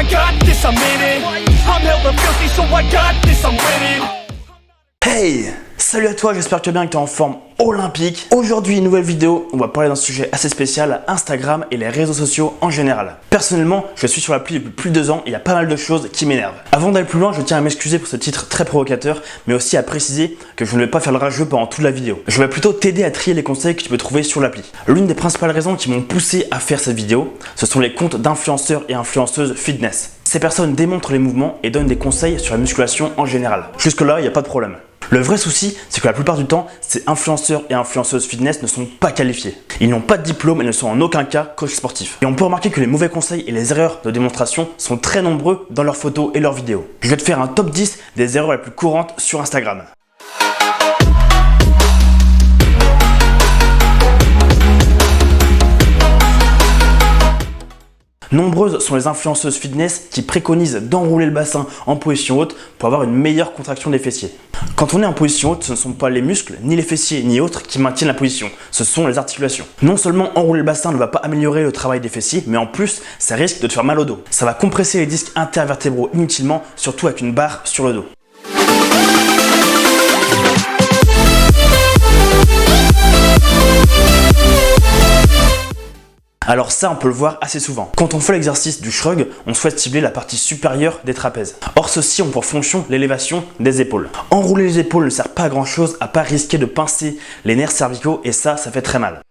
I got this, I'm in it. I'm hella filthy, so I got this, I'm winning. Hey! Salut à toi, j'espère que tu vas bien, que tu es en forme olympique. Aujourd'hui, une nouvelle vidéo, on va parler d'un sujet assez spécial, Instagram et les réseaux sociaux en général. Personnellement, je suis sur l'appli depuis plus de 2 ans et il y a pas mal de choses qui m'énervent. Avant d'aller plus loin, je tiens à m'excuser pour ce titre très provocateur, mais aussi à préciser que je ne vais pas faire le rageux pendant toute la vidéo. Je vais plutôt t'aider à trier les conseils que tu peux trouver sur l'appli. L'une des principales raisons qui m'ont poussé à faire cette vidéo, ce sont les comptes d'influenceurs et influenceuses fitness. Ces personnes démontrent les mouvements et donnent des conseils sur la musculation en général. Jusque là, il n'y a pas de problème. Le vrai souci, c'est que la plupart du temps, ces influenceurs et influenceuses fitness ne sont pas qualifiés. Ils n'ont pas de diplôme et ne sont en aucun cas coach sportif. Et on peut remarquer que les mauvais conseils et les erreurs de démonstration sont très nombreux dans leurs photos et leurs vidéos. Je vais te faire un top 10 des erreurs les plus courantes sur Instagram. Nombreuses sont les influenceuses fitness qui préconisent d'enrouler le bassin en position haute pour avoir une meilleure contraction des fessiers. Quand on est en position haute, ce ne sont pas les muscles, ni les fessiers, ni autres qui maintiennent la position, ce sont les articulations. Non seulement enrouler le bassin ne va pas améliorer le travail des fessiers, mais en plus, ça risque de te faire mal au dos. Ça va compresser les disques intervertébraux inutilement, surtout avec une barre sur le dos. Alors ça, on peut le voir assez souvent. Quand on fait l'exercice du shrug, on souhaite cibler la partie supérieure des trapèzes. Or ceux-ci ont pour fonction l'élévation des épaules. Enrouler les épaules ne sert pas à grand chose à part risquer de pincer les nerfs cervicaux et ça fait très mal.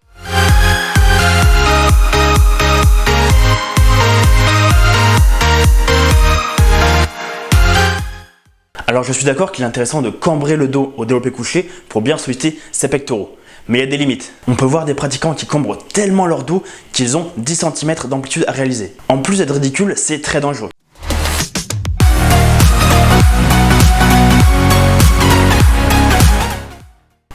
Alors je suis d'accord qu'il est intéressant de cambrer le dos au développé couché pour bien solliciter ses pectoraux. Mais il y a des limites. On peut voir des pratiquants qui cambrent tellement leur dos qu'ils ont 10 cm d'amplitude à réaliser. En plus d'être ridicule, c'est très dangereux.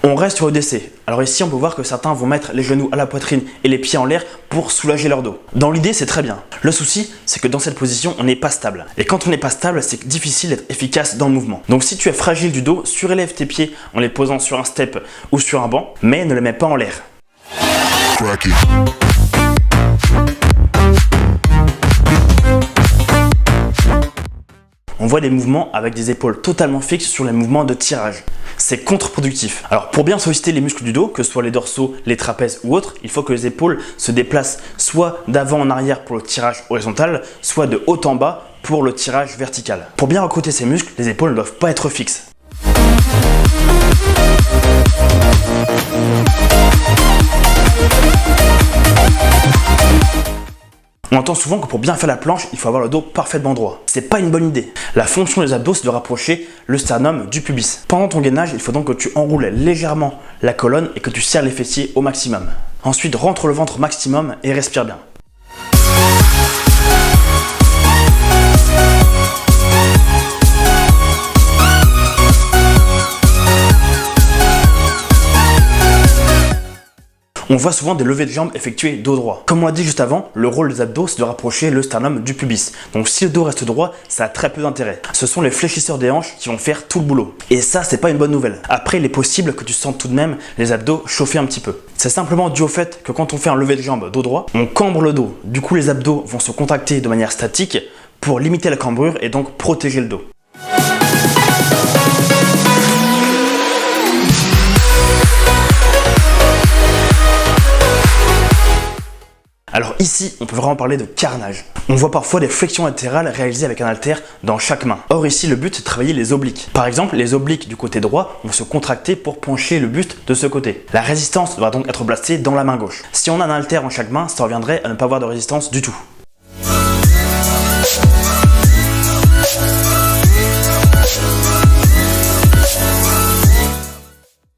On reste sur le DC. Alors ici, on peut voir que certains vont mettre les genoux à la poitrine et les pieds en l'air pour soulager leur dos. Dans l'idée, c'est très bien. Le souci, c'est que dans cette position, on n'est pas stable. Et quand on n'est pas stable, c'est difficile d'être efficace dans le mouvement. Donc si tu es fragile du dos, surélève tes pieds en les posant sur un step ou sur un banc, mais ne les mets pas en l'air. On voit des mouvements avec des épaules totalement fixes sur les mouvements de tirage. C'est contre-productif. Alors pour bien solliciter les muscles du dos, que ce soit les dorsaux, les trapèzes ou autres, il faut que les épaules se déplacent soit d'avant en arrière pour le tirage horizontal, soit de haut en bas pour le tirage vertical. Pour bien recruter ces muscles, les épaules ne doivent pas être fixes. On entend souvent que pour bien faire la planche, il faut avoir le dos parfaitement droit. C'est pas une bonne idée. La fonction des abdos, c'est de rapprocher le sternum du pubis. Pendant ton gainage, il faut donc que tu enroules légèrement la colonne et que tu serres les fessiers au maximum. Ensuite, rentre le ventre maximum et respire bien. On voit souvent des levées de jambes effectuées dos droit. Comme on l'a dit juste avant, le rôle des abdos, c'est de rapprocher le sternum du pubis. Donc si le dos reste droit, ça a très peu d'intérêt. Ce sont les fléchisseurs des hanches qui vont faire tout le boulot. Et ça, c'est pas une bonne nouvelle. Après, il est possible que tu sentes tout de même les abdos chauffer un petit peu. C'est simplement dû au fait que quand on fait un levé de jambes dos droit, on cambre le dos. Du coup, les abdos vont se contracter de manière statique pour limiter la cambrure et donc protéger le dos. Alors ici, on peut vraiment parler de carnage. On voit parfois des flexions latérales réalisées avec un haltère dans chaque main. Or ici, le but c'est de travailler les obliques. Par exemple, les obliques du côté droit vont se contracter pour pencher le buste de ce côté. La résistance devra donc être placée dans la main gauche. Si on a un haltère en chaque main, ça reviendrait à ne pas avoir de résistance du tout.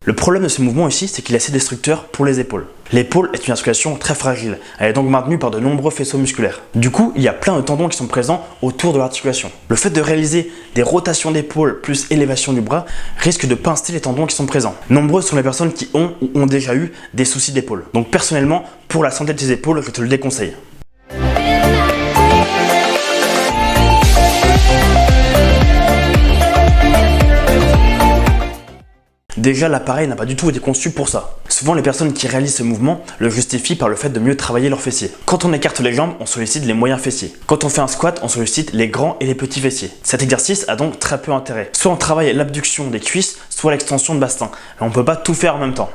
Le problème de ce mouvement ici, c'est qu'il est assez destructeur pour les épaules. L'épaule est une articulation très fragile, elle est donc maintenue par de nombreux faisceaux musculaires. Du coup, il y a plein de tendons qui sont présents autour de l'articulation. Le fait de réaliser des rotations d'épaule plus élévation du bras risque de pincer les tendons qui sont présents. Nombreuses sont les personnes qui ont ou ont déjà eu des soucis d'épaule. Donc personnellement, pour la santé de tes épaules, je te le déconseille. Déjà, l'appareil n'a pas du tout été conçu pour ça. Souvent, les personnes qui réalisent ce mouvement le justifient par le fait de mieux travailler leurs fessiers. Quand on écarte les jambes, on sollicite les moyens fessiers. Quand on fait un squat, on sollicite les grands et les petits fessiers. Cet exercice a donc très peu intérêt. Soit on travaille l'abduction des cuisses, soit l'extension de bassin. On ne peut pas tout faire en même temps.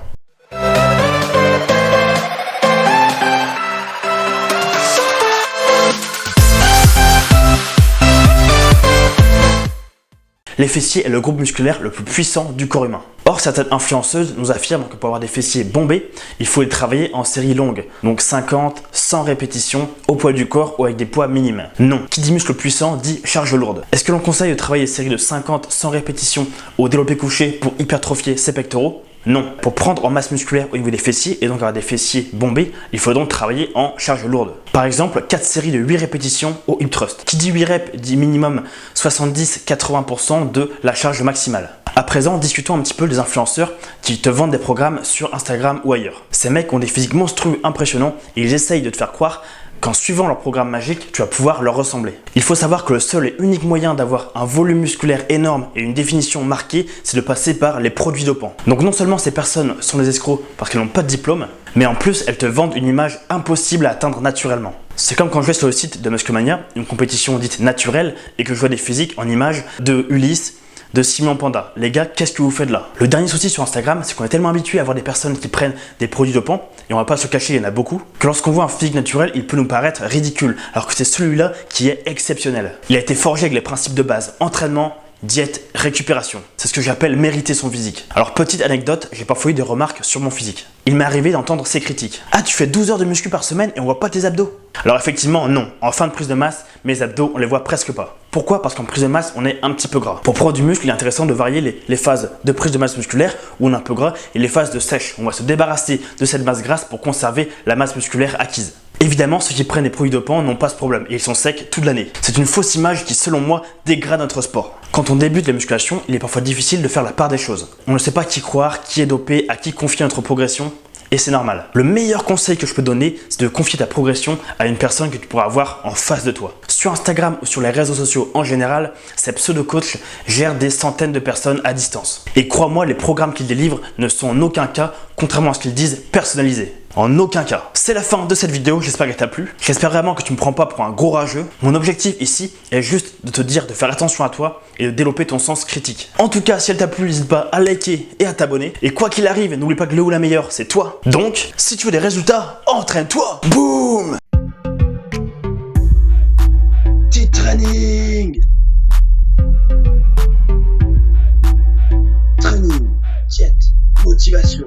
Les fessiers est le groupe musculaire le plus puissant du corps humain. Or, certaines influenceuses nous affirment que pour avoir des fessiers bombés, il faut les travailler en série longue, donc 50, 100 répétitions au poids du corps ou avec des poids minimes. Non, qui dit muscle puissant dit charge lourde. Est-ce que l'on conseille de travailler des séries de 50, 100 répétitions au développé couché pour hypertrophier ses pectoraux? Non. Pour prendre en masse musculaire au niveau des fessiers et donc avoir des fessiers bombés, il faut donc travailler en charge lourde. Par exemple, 4 séries de 8 répétitions au hip thrust. Qui dit 8 reps dit minimum 70-80% de la charge maximale. À présent, discutons un petit peu des influenceurs qui te vendent des programmes sur Instagram ou ailleurs. Ces mecs ont des physiques monstrueux impressionnants et ils essayent de te faire croire qu'en suivant leur programme magique, tu vas pouvoir leur ressembler. Il faut savoir que le seul et unique moyen d'avoir un volume musculaire énorme et une définition marquée, c'est de passer par les produits dopants. Donc non seulement ces personnes sont des escrocs parce qu'elles n'ont pas de diplôme, mais en plus elles te vendent une image impossible à atteindre naturellement. C'est comme quand je vais sur le site de Musclemania, une compétition dite naturelle, et que je vois des physiques en images de Ulysse, de Simon Panda. Les gars, qu'est-ce que vous faites là? Le dernier souci sur Instagram, c'est qu'on est tellement habitué à voir des personnes qui prennent des produits dopants, et on va pas se cacher, il y en a beaucoup, que lorsqu'on voit un physique naturel, il peut nous paraître ridicule, alors que c'est celui-là qui est exceptionnel. Il a été forgé avec les principes de base, entraînement, diète, récupération. C'est ce que j'appelle mériter son physique. Alors petite anecdote, j'ai parfois eu des remarques sur mon physique. Il m'est arrivé d'entendre ces critiques. Ah, tu fais 12 heures de muscu par semaine et on voit pas tes abdos? Alors effectivement non, en fin de prise de masse, mes abdos on les voit presque pas. Pourquoi? Parce qu'en prise de masse on est un petit peu gras. Pour prendre du muscle, il est intéressant de varier les phases de prise de masse musculaire où on est un peu gras et les phases de sèche. On va se débarrasser de cette masse grasse pour conserver la masse musculaire acquise. Évidemment, ceux qui prennent des produits dopants n'ont pas ce problème et ils sont secs toute l'année. C'est une fausse image qui, selon moi, dégrade notre sport. Quand on débute la musculation, il est parfois difficile de faire la part des choses. On ne sait pas qui croire, qui est dopé, à qui confier notre progression. Et c'est normal. Le meilleur conseil que je peux donner, c'est de confier ta progression à une personne que tu pourras avoir en face de toi. Sur Instagram ou sur les réseaux sociaux en général, ces pseudo-coachs gèrent des centaines de personnes à distance. Et crois-moi, les programmes qu'ils délivrent ne sont en aucun cas, contrairement à ce qu'ils disent, personnalisés. En aucun cas. C'est la fin de cette vidéo, j'espère qu'elle t'a plu. J'espère vraiment que tu ne me prends pas pour un gros rageux. Mon objectif ici est juste de te dire de faire attention à toi et de développer ton sens critique. En tout cas, si elle t'a plu, n'hésite pas à liker et à t'abonner. Et quoi qu'il arrive, n'oublie pas que le ou la meilleure, c'est toi. Donc, si tu veux des résultats, entraîne-toi. Boum! Petit training. Training, diète, motivation.